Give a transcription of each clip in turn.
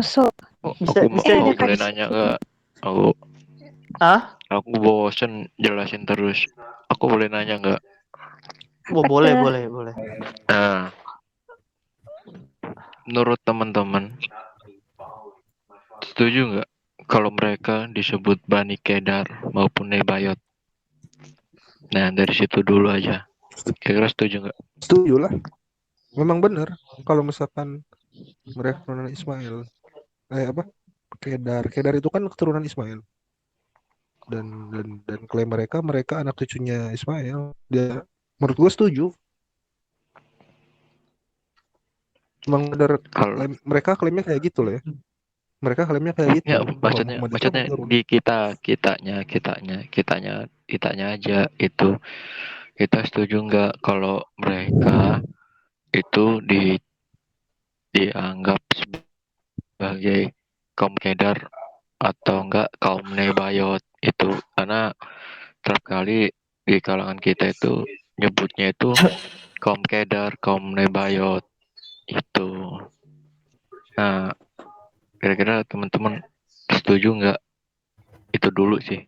So, Oh, Bisa bisa aku ada aja. boleh kasih. nanya nggak? Aku Ah, aku bosen jelasin terus. Aku boleh nanya nggak? oh, Apa boleh tuh? boleh boleh. Nah, menurut teman-teman, setuju nggak kalau mereka disebut Bani Kedar maupun Nebayot? Nah, dari situ dulu aja. Kira-kira setuju nggak? Setuju lah. Memang benar kalau misalkan mereka keturunan Ismail. Apa? Kedar itu kan keturunan Ismail. Dan klaim mereka anak cucunya Ismail. Dia menurut gue setuju. Memang benar Kalau mereka klaimnya kayak gitu loh ya. Mereka klaimnya kayak gitu ya bahwa maksudnya Muhammad itu maksudnya keturunan. di kitanya aja kita setuju nggak kalau mereka itu dianggap sebagai kaum Kedar atau enggak kaum Nebayot itu karena setiap kali di kalangan kita itu nyebutnya itu kaum Kedar, kaum Nebayot itu. Nah, kira-kira teman-teman setuju nggak? Itu dulu sih.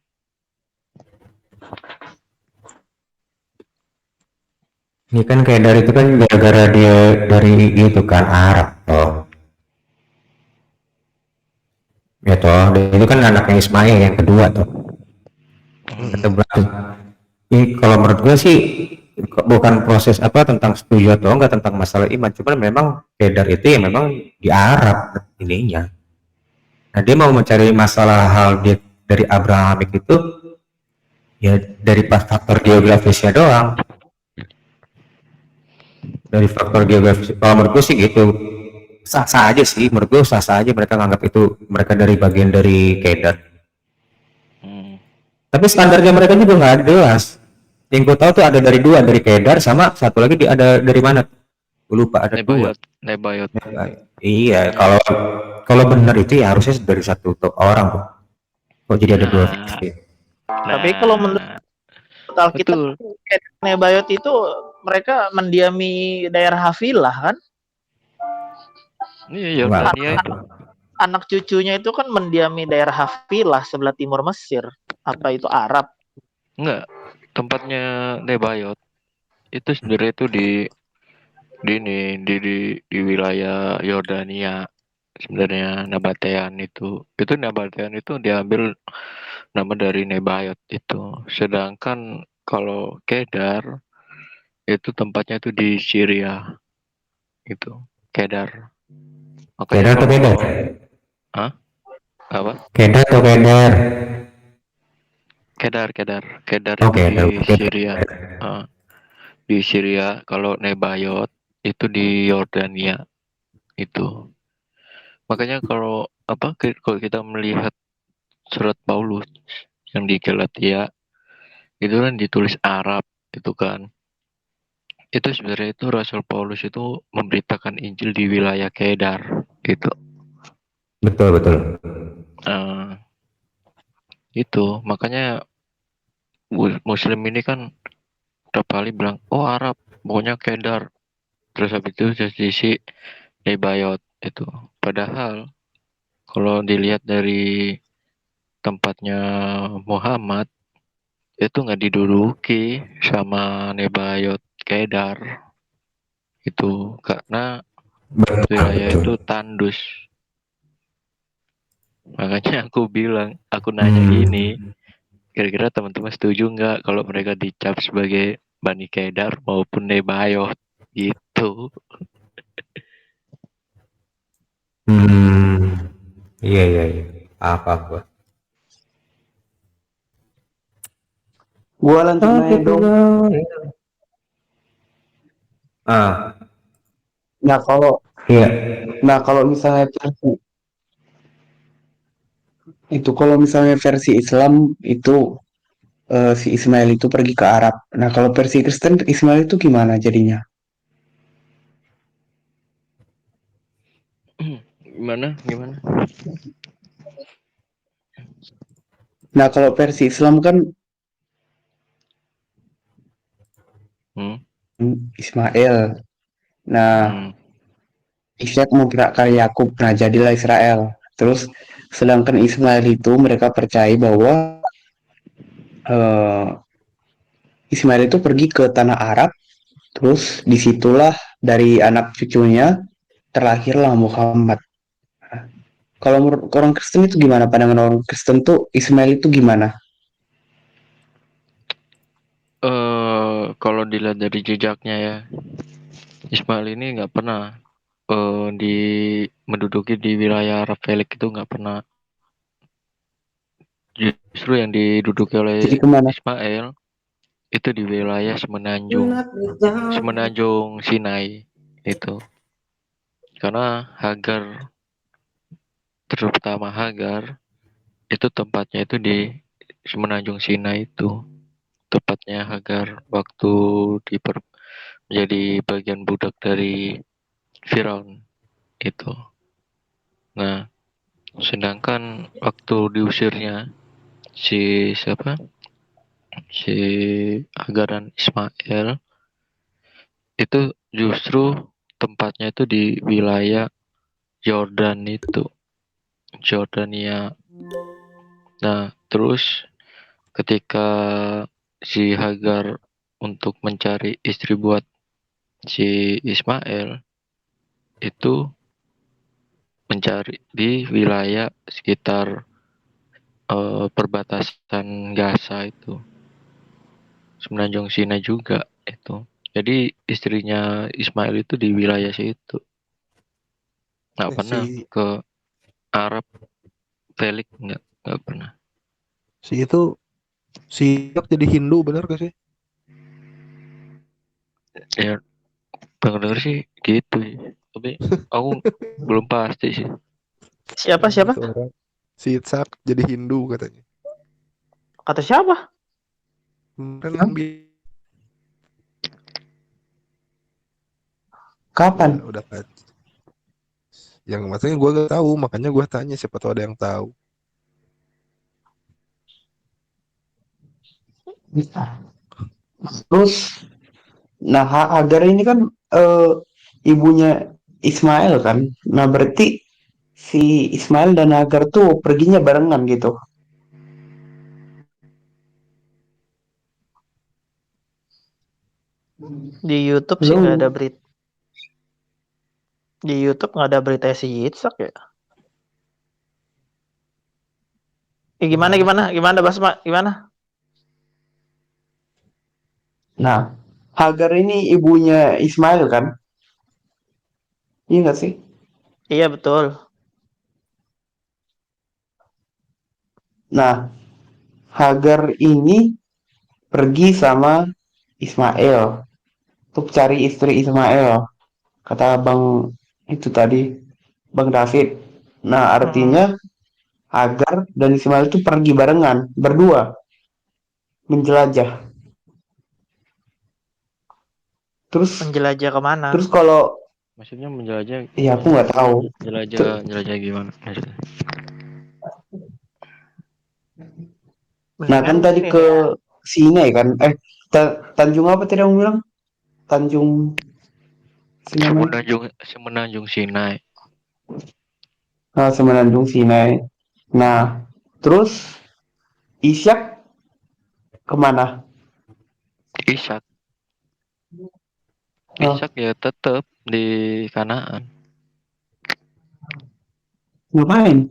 Ini kan kayak dari itu kan gara-gara dia dari itu kan Arab toh. Ya toh, dan itu kan anaknya Ismail yang kedua toh. Kata Hmm. berarti. Ini kalau menurut gue sih bukan proses apa tentang setuju atau enggak tentang masalah iman, cuman memang Kedar itu ya memang di Arab ininya. Nah dia mau mencari masalah hal dia dari Abrahamik itu ya dari faktor geografisnya doang, dari faktor geografis. Kalau menurut gue sih gitu, sah-sah aja sih, menurut gue sah-sah aja mereka nganggap itu mereka dari bagian dari Kedar. Hmm. Tapi standarnya mereka juga nggak ada jelas. Yang gue tahu tuh ada dari dua, dari Kedar sama satu lagi ada dari mana? Gue lupa, ada dua. Nebayot, Nebayot. Iya, Hmm. kalau kalau benar itu ya harusnya dari satu orang tuh. Kok jadi ada dua Nah, versi? Tapi kalau menurut nah, Alkitab, betul. Nebayot itu mereka mendiami daerah Havilah kan? Iya, Enggak. Yordania itu. Anak cucunya itu kan mendiami daerah Havilah sebelah timur Mesir. Apa itu Arab? Enggak, tempatnya Nebayot itu sebenarnya itu di wilayah Yordania sebenarnya Nabatean itu diambil nama dari Nebayot itu, sedangkan kalau Kedar itu tempatnya itu di Syria itu Kedar, makanya Kedar atau Kedar? kalau ah apa Kedar atau Kedar? Kedar Oh, itu di Kedar. Syria. Ah, di Syria, kalau Nebayot itu di Yordania itu. Makanya kalau kita melihat surat Paulus yang di Galatia itu kan ditulis Arab itu kan. Itu sebenarnya itu Rasul Paulus itu memberitakan Injil di wilayah Kedar gitu. Betul, betul. Eh, itu makanya Muslim ini kan tiap kali bilang oh Arab, pokoknya Kedar. Terus habis itu sisi Nebayot itu. Padahal kalau dilihat dari tempatnya Muhammad itu nggak diduduki sama Nebayot Kedar itu karena Betul, wilayah betul. itu tandus. Makanya aku nanya gini, Hmm. kira-kira teman-teman setuju nggak kalau mereka dicap sebagai Bani Kedar maupun Nebayot gitu? Hmm. Iya, iya, iya. Apa gua? Gua lanjut Oke, nanya dong. Ah, Nah kalau iya. nah kalau misalnya versi kalau misalnya versi Islam itu si Ismail itu pergi ke Arab. Nah kalau versi Kristen Ismail itu gimana jadinya? Gimana? Gimana? Nah kalau versi Islam kan Hmm? Ismail. Nah Hmm. Ishak memprakar Yakub. Nah, jadilah Israel. Terus sedangkan Ismail itu mereka percaya bahwa eh, Ismail itu pergi ke tanah Arab, terus disitulah dari anak cucunya terlahirlah Muhammad. Kalau menurut orang Kristen itu gimana? Pandangan orang Kristen tuh Ismail itu gimana? Kalau dilihat dari jejaknya ya, Ismail ini nggak pernah di menduduki di wilayah Arab Felix itu nggak pernah. Justru yang diduduki Jadi oleh kemana? Ismail itu di wilayah Semenanjung Sinai itu. Karena Hagar, terutama Hagar, itu tempatnya itu di Semenanjung Sinai itu. Tepatnya Hagar waktu menjadi bagian budak dari Firaun itu. Nah, sedangkan waktu diusirnya si siapa? Si Hagar dan Ismail itu justru tempatnya itu di wilayah Yordan itu, Jordania. Nah, terus ketika si Hagar untuk mencari istri buat si Ismail itu mencari di wilayah sekitar perbatasan Gaza itu, Semenanjung Sinai juga itu. Jadi istrinya Ismail itu di wilayah situ, nggak pernah Si ke Arab Felix, nggak pernah. si itu si Ishak jadi Hindu bener gak sih? Ya denger sih gitu sih, tapi aku belum pasti sih. Siapa siapa? Itu orang si Ishak jadi Hindu katanya. Kata siapa? Kemarin Kapan? udah kan. Yang maksudnya gue gak tahu, makanya gue tanya siapa tahu ada yang tahu. Terus, nah Hagar ini kan eh, ibunya Ismail kan. Nah berarti si Ismail dan Hagar tuh perginya barengan gitu. Di YouTube sih nggak ada Lu, berita. Di YouTube nggak ada berita si Yitzhak ya. Gimana gimana gimana Basma gimana? nah Hagar ini ibunya Ismail kan? Iya nggak sih? Iya betul. Nah Hagar ini pergi sama Ismail untuk cari istri Ismail. Kata Bang itu tadi, Bang David. Nah Hmm, artinya Hagar dan Ismail itu pergi barengan, berdua, menjelajah. Terus, menjelajah kemana? terus kalau, Maksudnya menjelajah, ya aku nggak tahu. jelajah Ter- jelajah gimana maksudnya? Nah kan Mendingan tadi ini ke ya. Sinai kan, Tanjung apa tadi kamu bilang? Tanjung si namanya? Semenanjung Sinai. Nah, Semenanjung Sinai. Nah, terus Ishak kemana? Ishak, Nah, Ishak ya tetap di Kanaan. ngapain?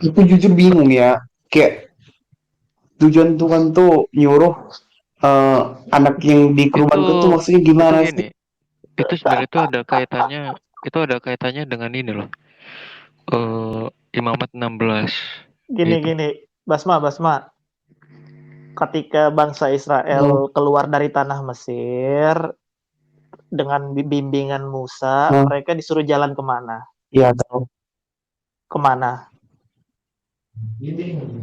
Aku jujur bingung ya. Kayak tujuan Tuhan tuh nyuruh eh, anak yang Itu dikurbankan tuh maksudnya itu gimana sih? gini, itu sebenarnya itu ada kaitannya dengan ini loh. Imamat 16 Gini itu. gini. Basma. Ketika bangsa Israel Oh, keluar dari tanah Mesir dengan bimbingan Musa, oh, mereka disuruh jalan kemana? iya tahu. Kemana?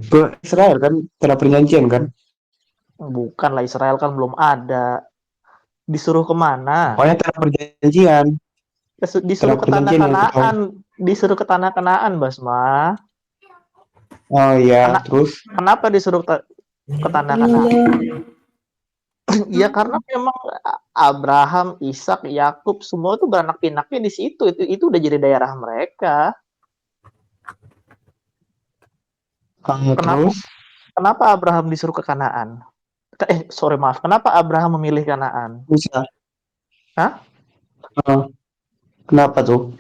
Ke Israel kan, tanah perjanjian kan? Bukanlah Israel kan belum ada. Disuruh kemana? Pokoknya tanah perjanjian, Disuruh tanah ke tanah perjanjian yang aku tahu. Kanaan. Disuruh ke tanah Kanaan, Basma. Oh iya, Kena, terus kenapa disuruh ke tanah Kanaan? Ya karena memang Abraham, Ishak, Yakub semua tuh beranak pinaknya di situ. Itu udah jadi daerah mereka. Kenapa Terus kenapa Abraham disuruh ke Kanaan? Sorry maaf. Kenapa Abraham memilih Kanaan? bisa. Hah? Eh, Kenapa tuh?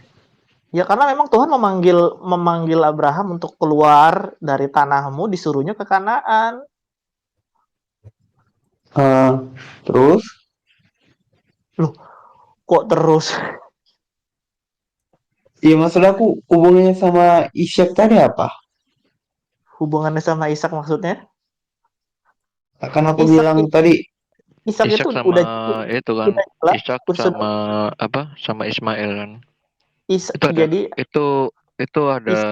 Ya karena memang Tuhan memanggil memanggil Abraham untuk keluar dari tanahmu, disuruhnya ke Kanaan. Eh, Terus Loh, kok terus? iya maksud aku hubungannya sama Ishak tadi apa? Hubungannya sama Ishak maksudnya? Kan aku Ishak bilang it- tadi Ishak itu Ishak sama itu kan, udah jelas, Ishak sudah sama apa? Sama Ismail kan. Ishak, Itu ada jadi itu itu ada Is-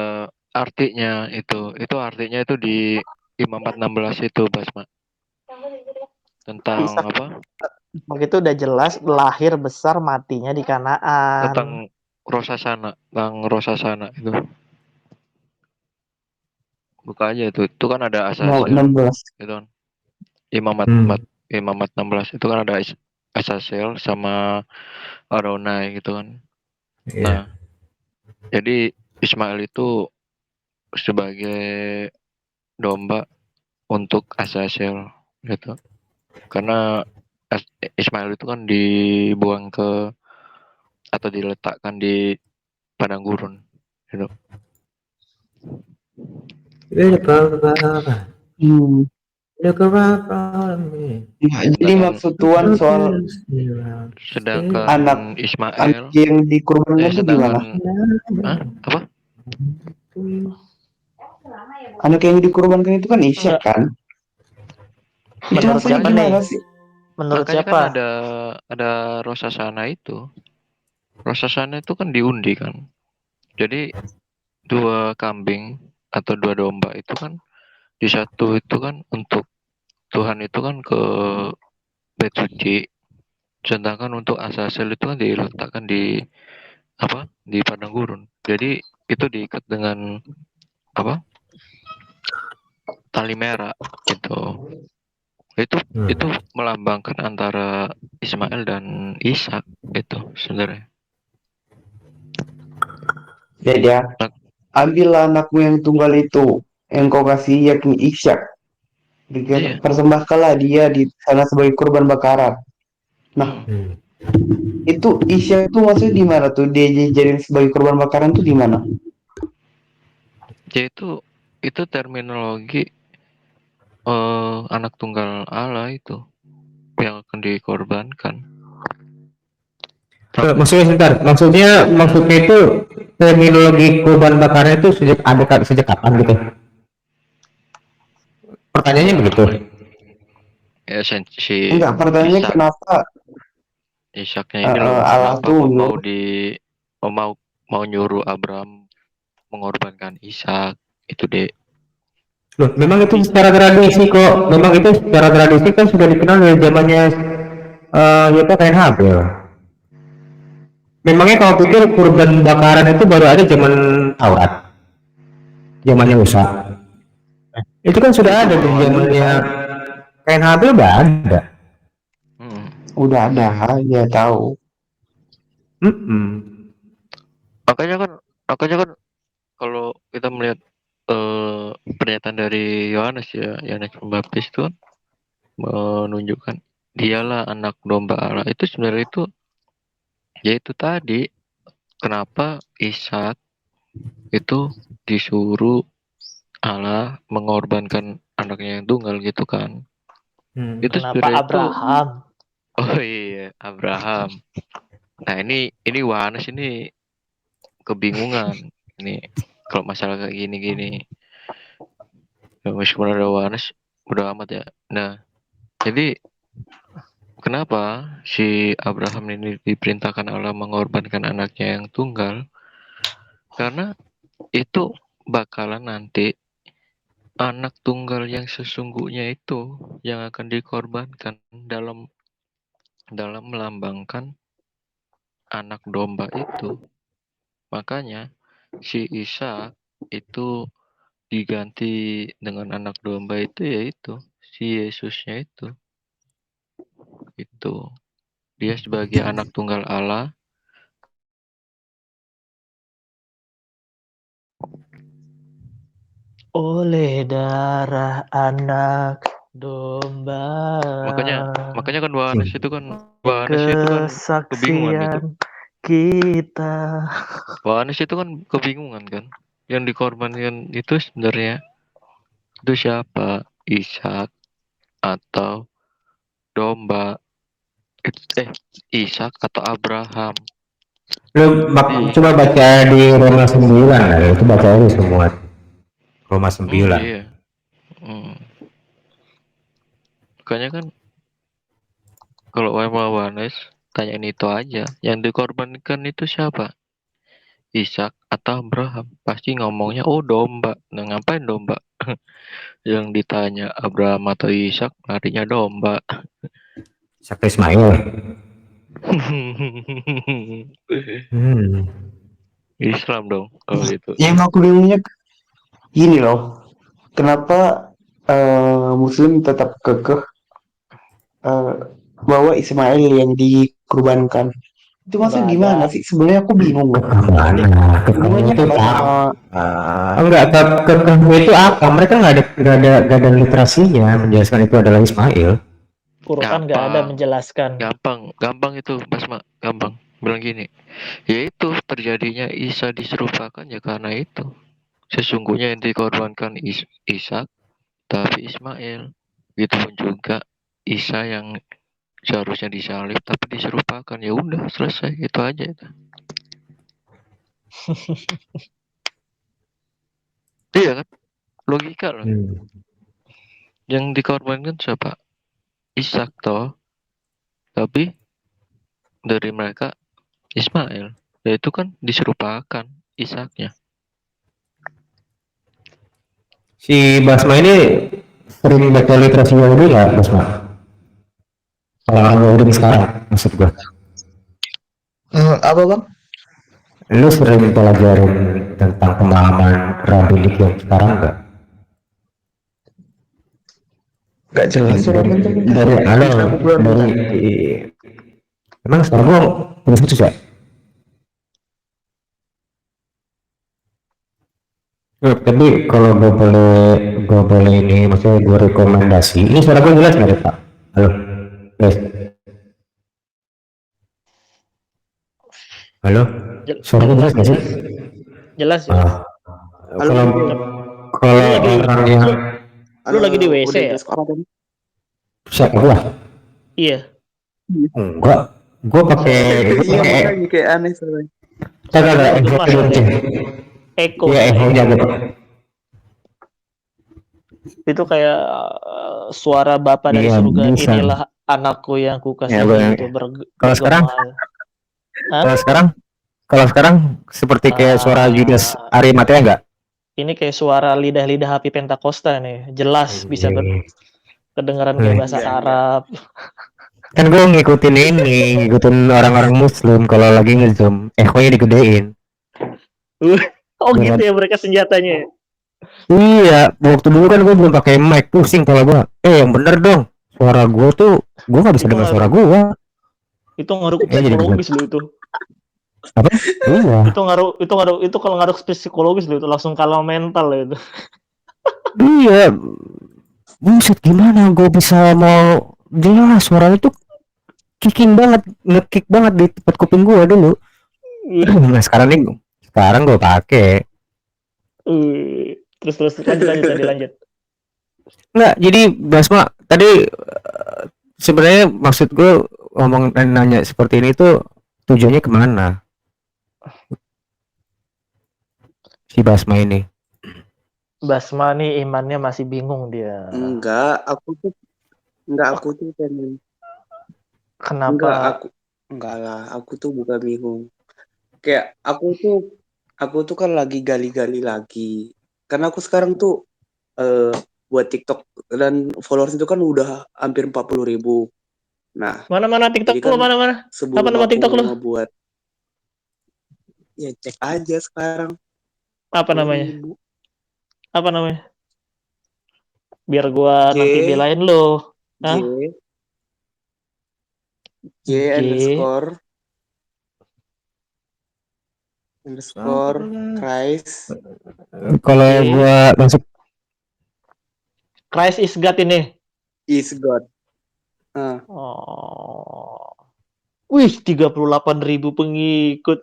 artinya itu. Itu artinya itu di Imamat 16 itu, Basma. Tentang Ishak apa? itu udah jelas lahir besar matinya di Kanaan. Tentang Rosasana, tentang Rosasana itu. Buka aja itu. Itu kan ada mau Asazel 16. gitu kan. Imamat Imamat 16 itu kan ada Asazel sama Aronai gitu kan. Nah, Iya. jadi Ismail itu sebagai domba untuk Azazel gitu. Karena Ismail itu kan dibuang ke atau diletakkan di padang gurun gitu. Hmm. Nah, jadi Sedangkan maksud Tuhan soal sedangkan anak anak Ismail yang dikorbankan itu gimana? sedangkan apa? Anak yang dikorbankan itu kan Ishak Enggak, kan? Itu menurut maksudnya siapa Makanya nih? gimana sih? Menurut makanya kan siapa? ada Rosasana itu. Rosasana itu kan diundi kan. Jadi dua kambing atau dua domba itu kan di satu itu kan untuk Tuhan itu kan ke bait suci, sedangkan untuk Azazel itu kan diletakkan di apa di padang gurun. Jadi itu diikat dengan apa tali merah gitu. Itu melambangkan antara Ismail dan Ishak itu sebenarnya. Ya, Nah, ambillah anakmu yang tunggal itu, yang kau kasih yakni Ishak. iya. Persembahkanlah dia di sana sebagai korban bakaran. Nah, Hmm. itu Ishak itu maksudnya di mana tuh? Dia dijadiin sebagai korban bakaran tuh di mana? Ya itu terminologi anak tunggal Allah itu yang akan dikorbankan. Maksudnya sebentar, maksudnya itu terminologi kurban bakarnya itu sejak kapan gitu? Pertanyaannya Ya begitu. ya si Enggak, pertanyaannya Ishak kenapa Ishaknya ini loh Allah kenapa tuh kok nyuruh mau mau nyuruh Abraham mengorbankan Ishak itu deh. Loh, memang itu secara tradisi kok. Memang itu secara tradisi kan sudah dikenal dari zamannya yaitu kain Habel. Memangnya kalau pikir kurban bakaran itu baru ada zaman Taurat, zamannya Musa. Itu kan sudah itu ada di awalnya zamannya udah kain Habel udah ada. Hmm. ada ya tahu. Mm-mm. Makanya kan makanya kan kalau kita melihat pernyataan dari Yohanes ya Yohanes Pembaptis itu kan menunjukkan dialah anak domba Allah itu sebenarnya itu yaitu tadi kenapa Ishak itu disuruh Allah mengorbankan anaknya yang tunggal gitu kan. Itu Kenapa sebenarnya itu Abraham? oh iya Abraham. Nah ini Yohanes ini kebingungan ini kalau masalah kayak gini-gini. Ya, meskipun ada Yohanes udah amat ya. Nah jadi kenapa si Abraham ini diperintahkan Allah mengorbankan anaknya yang tunggal? Karena itu bakalan nanti anak tunggal yang sesungguhnya itu yang akan dikorbankan dalam dalam melambangkan anak domba itu. Makanya si Isa itu diganti dengan anak domba itu yaitu si Yesusnya itu. itu. Dia sebagai anak tunggal Allah. Oleh darah anak domba. Makanya kan Yohanes itu kan kebingungan itu. Kesaksian kita. Yohanes itu kan kebingungan kan. Yang dikorbankan itu sebenarnya itu siapa? Ishak atau domba? Ishak atau Abraham? Lu coba baca di Roma 9 lah, itu baca aja semua. Roma 9. Iya. Makanya kan kalau Yohanes tanyain itu aja. Yang dikorbankan itu siapa? Ishak atau Abraham? Pasti ngomongnya domba. Nah, ngapain domba? Yang ditanya Abraham atau Ishak, larinya domba. Sampai Ismail. Islam dong kalau itu. Yang aku bingungnya gini loh, kenapa Muslim tetap kekeh bahwa Ismail yang dikurbankan? Itu maksudnya gimana sih? Sebenarnya aku bingung loh. Hubungannya Itu apa sama enggak, kekeh itu apa? Mereka nggak ada literasinya menjelaskan itu adalah Ismail. Quran nggak ada menjelaskan. Gampang itu, Basma. Gampang. Bilang gini, yaitu terjadinya Isa diserupakan ya karena itu. Sesungguhnya yang dikorbankan Ishak, tapi Ismail. Begitupun juga Isa yang seharusnya disalib tapi diserupakan. Ya udah, selesai. Itu aja itu. Iya kan? Logika loh. Yang dikorbankan siapa? Ishak toh. Tapi dari mereka Ismail. Ya itu kan diserupakan Ishaknya. Si Basma ini sering baca literasi Yahudi nggak, Basma? Orang Yahudi sekarang, maksud gua. apa bang? Lu sering pelajarin tentang pemahaman rabbinik yang sekarang nggak? Gak jelas emang sekarang gua punya khusus ya? Tapi kalau gue boleh ini, maksudnya gue rekomendasi. Ini suara gue jelas nggak Pak? Halo, guys. Halo, suara gue jelas nggak sih? Jelas. Kalau orang yang lu lagi di WC ya? siapa gua? Iya. Enggak, gua pakai kayak aneh soalnya. Eko. Iya, ehonya gua. Itu kayak suara Bapa dari surga. Bisa. Inilah anakku yang kukasihi gitu. Kalau sekarang seperti kayak suara Yudas Arimatea enggak? Ini kayak suara lidah-lidah api Pentakosta nih. Jelas bisa kedengaran kayak bahasa Arab. Kan gue ngikutin orang-orang Muslim kalau lagi nge-zoom, echonya digedein. Oh gitu ya mereka senjatanya. Iya, waktu dulu kan gue belum pakai mic, pusing kalau gue. Yang bener dong, suara gue tuh, gue nggak bisa dengar suara gue. Itu ngaruh ke psikologis lo itu. Apa? Iya. Itu kalau ngaruh psikologis lo itu langsung kalau mental lo itu. Iya. Buset, gimana gue bisa mau jelas suara itu nge-kick banget di tempat kuping gue dulu. Nah sekarang gue pakai. Terus lanjut. Nggak, jadi Basma tadi sebenarnya maksud gue ngomong nanya seperti ini tuh tujuannya kemana? Si Basma ini. Basma nih imannya masih bingung dia. Enggak, aku tuh pengen. Kenapa? Enggak lah, aku tuh bukan bingung. Kayak aku tuh kan lagi gali-gali lagi. Karena aku sekarang tuh buat TikTok dan followers itu kan udah hampir 40.000. Nah, mana TikTok lu kan mana? Sebelum apa nama TikTok lu? Ngebuat, ya cek aja sekarang. Apa namanya? Biar gua nanti belain lu. J J underscore Christ Kalau J gua masuk Christ is God ini. is God. Oh. Wih, 38.000 pengikut.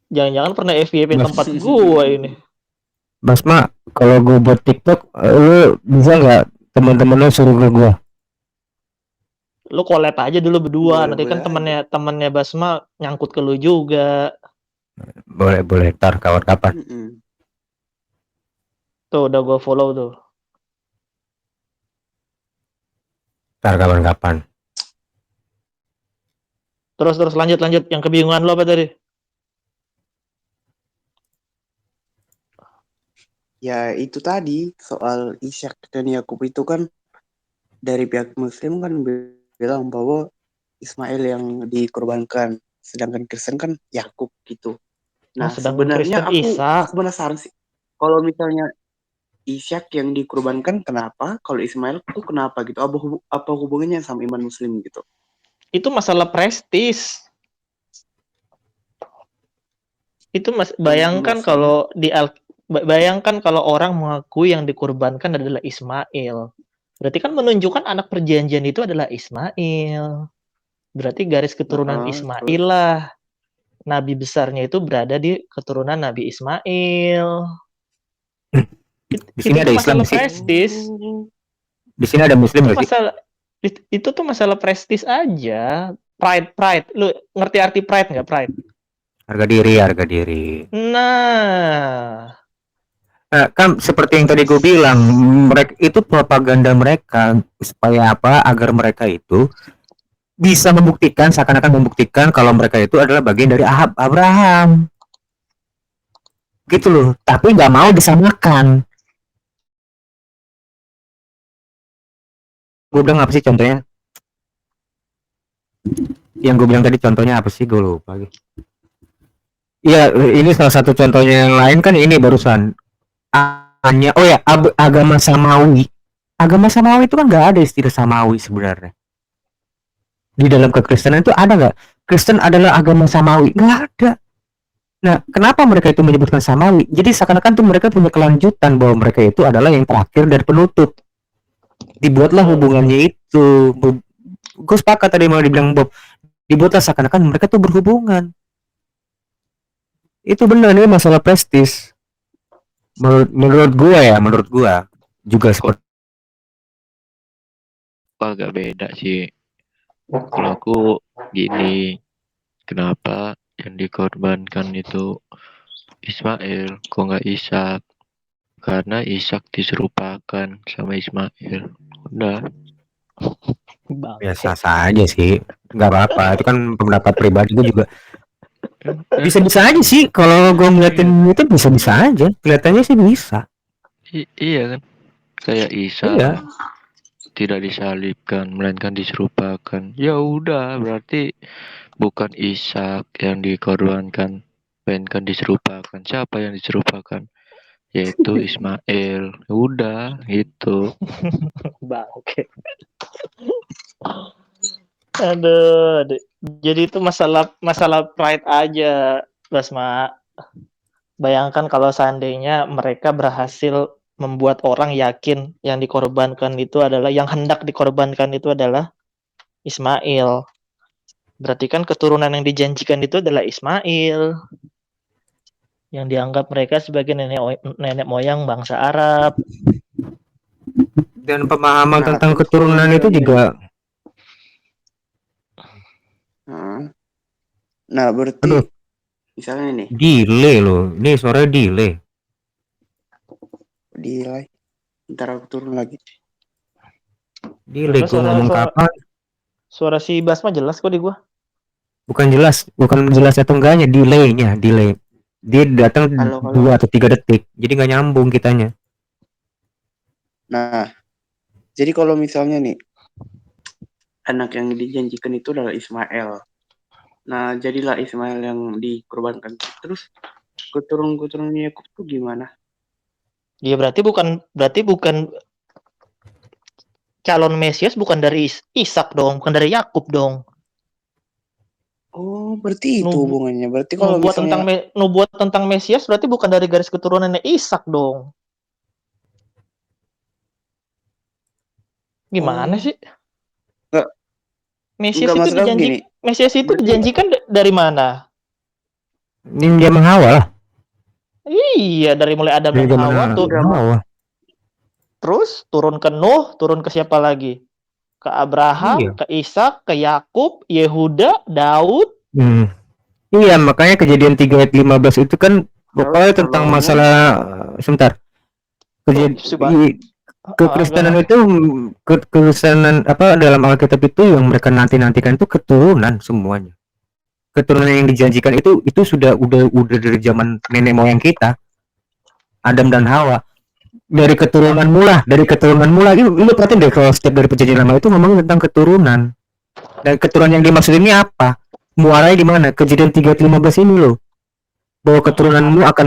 Jangan-jangan pernah FYP Mas, tempat gua ini. Basma, kalau gua buat TikTok, lu bisa nggak teman-teman lu suruh ke gua? Lu collab aja dulu berdua, nanti kan Boleh-boleh aja. temannya Basma nyangkut ke lu juga. Boleh, boleh. Ntar kapan-kapan. Mm-mm. Tuh udah gua follow tuh. Ntar kapan-kapan. Terus lanjut. Yang kebingungan lo apa tadi? Ya itu tadi soal Ishak dan Yakub itu kan dari pihak Muslim kan bilang bahwa Ismail yang dikorbankan, sedangkan Kristen kan Yakub gitu. Nah, Nah sedangkan sebenarnya Kristen Ishak. aku penasaran sih, kalau misalnya Ishak yang dikorbankan kenapa, kalau Ismail tuh kenapa gitu? Apa hubungannya sama iman Muslim gitu? Itu masalah prestis. Itu bayangkan Masalah. kalau bayangkan kalau orang mengakui yang dikorbankan adalah Ismail. Berarti kan menunjukkan anak perjanjian itu adalah Ismail. Berarti garis keturunan Ismail Terus lah. Nabi besarnya itu berada di keturunan Nabi Ismail. Di Itu sini tuh ada Islam masalah nggak sih? prestis. oh, Di sini ada Muslim Itu nggak sih? masalah itu tuh masalah prestis aja. Pride. Lu ngerti arti pride nggak, pride? Harga diri, harga diri. Nah, Nah, kan seperti yang tadi gue bilang, mereka itu propaganda mereka supaya apa? Agar mereka itu bisa membuktikan, seakan-akan membuktikan kalau mereka itu adalah bagian dari Abraham, gitu loh. Tapi nggak mau disamakan. Gue bilang apa sih contohnya? Yang gue bilang tadi contohnya apa sih? Gue lupa lagi. Iya, ini salah satu contohnya. Yang lain kan ini barusan. Hanya, oh ya, agama Samawi. Agama Samawi itu kan nggak ada istilah Samawi sebenarnya. Di dalam kekristenan itu ada nggak? Kristen adalah agama Samawi? Nggak ada. Nah, kenapa mereka itu menyebutkan Samawi? Jadi seakan-akan tuh mereka punya kelanjutan bahwa mereka itu adalah yang terakhir dan penutup. Dibuatlah hubungannya itu. Gue sepakat tadi mau dibilang Bob. Dibuatlah seakan-akan mereka tuh berhubungan. Itu benar, ini masalah prestis. Menurut gua juga Kok seperti agak beda sih. Kalau aku gini, kenapa yang dikorbankan itu Ismail, kok nggak Ishak? Karena Ishak diserupakan sama Ismail. Udah. bangke. biasa saja sih. Nggak apa-apa. Itu kan pendapat pribadi gue juga. Bisa-bisa aja sih. Kalau gue ngeliatin Iya, itu bisa-bisa aja. Kelihatannya sih bisa. iya kan. Kayak Isa Iya. tidak disalibkan, melainkan diserupakan. Ya udah, berarti bukan Ishak yang dikorbankan, melainkan diserupakan. Siapa yang diserupakan? Yaitu Ismail. Udah, gitu. Bangke. Aduh. Jadi itu masalah pride aja, Basma. Bayangkan kalau seandainya mereka berhasil membuat orang yakin yang dikorbankan itu adalah yang hendak dikorbankan itu adalah Ismail. Berarti kan keturunan yang dijanjikan itu adalah Ismail, yang dianggap mereka sebagai nenek moyang bangsa Arab. Dan pemahaman nah tentang terus kalau keturunan itu misalnya nih, juga. nah berarti Aduh, misalnya nih delay loh. Ini sore delay. di live, ntar aku turun lagi. Delay. Jelas Gue ngomong kapan? suara si Basma jelas kok di gua. Bukan jelas atau enggaknya, delay. Dia datang Kalau 2 atau 3 detik, jadi nggak nyambung kitanya. nah jadi kalau misalnya nih anak yang dijanjikan itu adalah Ismail, nah jadilah Ismail yang dikorbankan, terus keturunan Yakub tuh gimana? Ya berarti bukan calon Mesias bukan dari Ishak dong, bukan dari Yakub dong. Oh, berarti itu Nubu- hubungannya. Berarti kalau Nubuat misalnya nubuat tentang Mesias berarti bukan dari garis keturunannya Ishak dong. Gimana oh, sih? enggak Mesias enggak itu maksud aku gini. Mesias itu Berarti dijanjikan dari mana? Ini zaman Hawa lah, Iya, dari mulai Adam dari dan zaman Hawa tuh. enggak Hawa. Terus turun ke Nuh, turun ke siapa lagi? Ke Abraham, Iya. ke Ishak, ke Yakub, Yehuda, Daud. Hmm. Iya, makanya kejadian 3 ayat 15 itu kan Daud, pokoknya tentang Salomo. masalah sebentar. Oh, Kekristenan agak itu kekristenan apa dalam Alkitab itu yang mereka nantikan itu keturunan semuanya. Keturunan yang dijanjikan itu sudah dari zaman nenek moyang kita, Adam dan Hawa. Dari keturunan mula lu perhatiin deh kalau setiap dari perjanjian lama itu ngomong tentang keturunan. Dan keturunan yang dimaksud ini apa? Muaranya di mana? Kejadian 3:15 ini loh. Bahwa keturunanmu akan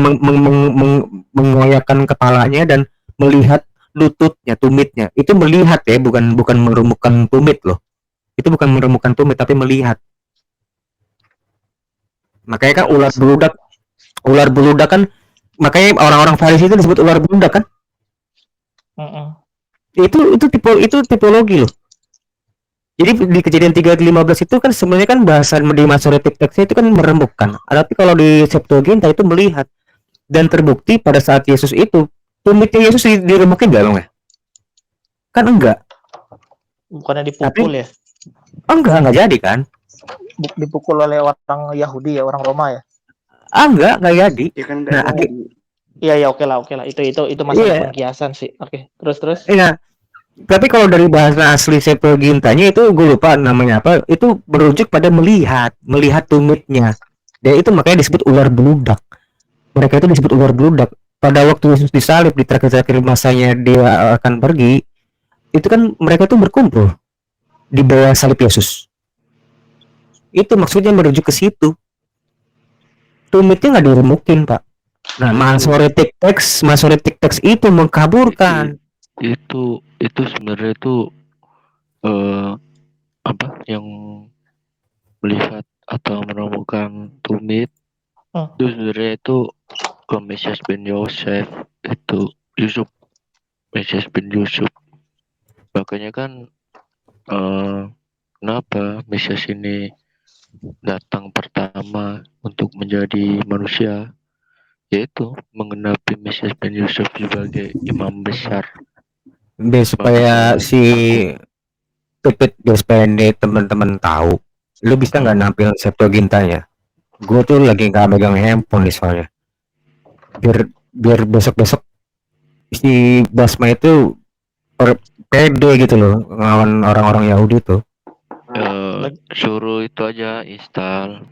mengoyakkan kepalanya dan melihat lututnya, tumitnya. Itu melihat ya, bukan merumukkan tumit loh. Itu bukan merumukkan tumit tapi melihat. Makanya kan ular beludak kan, makanya orang-orang Farisi itu disebut ular beludak kan. Itu tipologi loh. Jadi di kejadian 3:15 itu kan sebenarnya kan bahasa di Masoretic text itu kan meremukkan. Tapi kalau di Septuaginta itu melihat, dan terbukti pada saat Yesus itu tumitnya Yesus diremukin gak dong ya? Kan enggak. bukannya Tapi dipukul ya? enggak jadi kan? Dipukul oleh orang Yahudi ya, orang Roma ya? Enggak jadi. Ya kan enggak Nah, jadi. Iya, oke lah. Itu masalah iya. pengkiasan sih. Oke, terus. Nah, tapi kalau dari bahasa asli Septuagintanya itu gue lupa namanya apa, itu merujuk pada melihat tumitnya. Dan itu makanya disebut ular beludak. Mereka itu disebut ular beludak. Pada waktu Yesus disalib di terakhir-terakhir masanya dia akan pergi, itu kan mereka itu berkumpul di bawah salib Yesus. Itu maksudnya merujuk ke situ. Tumitnya nggak diremukin, Pak. Nah, Masoretic text itu mengkaburkan. Itu sebenarnya itu eh, apa yang melihat atau menemukan tumit itu sebenarnya itu ke Mesias bin Yosef, itu Yusuf, Mesias bin Yusuf. Makanya kan kenapa Mesias ini datang pertama untuk menjadi manusia, yaitu menggenapi Mesias bin Yusuf sebagai imam besar Biar supaya bangsa si Tupit, biar supaya nih teman-teman tahu, lu bisa nggak nampil Septuagintanya? Gue tuh lagi nggak megang handphone nih soalnya. Biar besok-besok si Basma itu pede gitu loh ngelawan orang-orang Yahudi tuh. suruh itu aja install.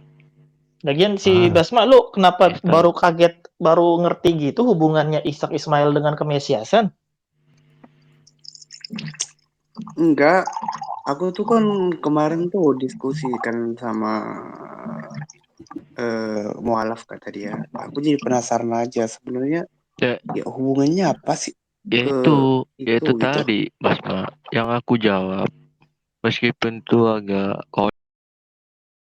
Lagian si Basma, lu kenapa Install. baru kaget, baru ngerti gitu hubungannya Ishak Ismail dengan kemesiasan? Enggak, aku tuh kan kemarin tuh diskusi kan sama mualaf kata dia. Aku jadi penasaran aja sebenarnya Ya, ya hubungannya apa sih ke itu itu gitu. tadi Basma yang aku jawab, meskipun itu agak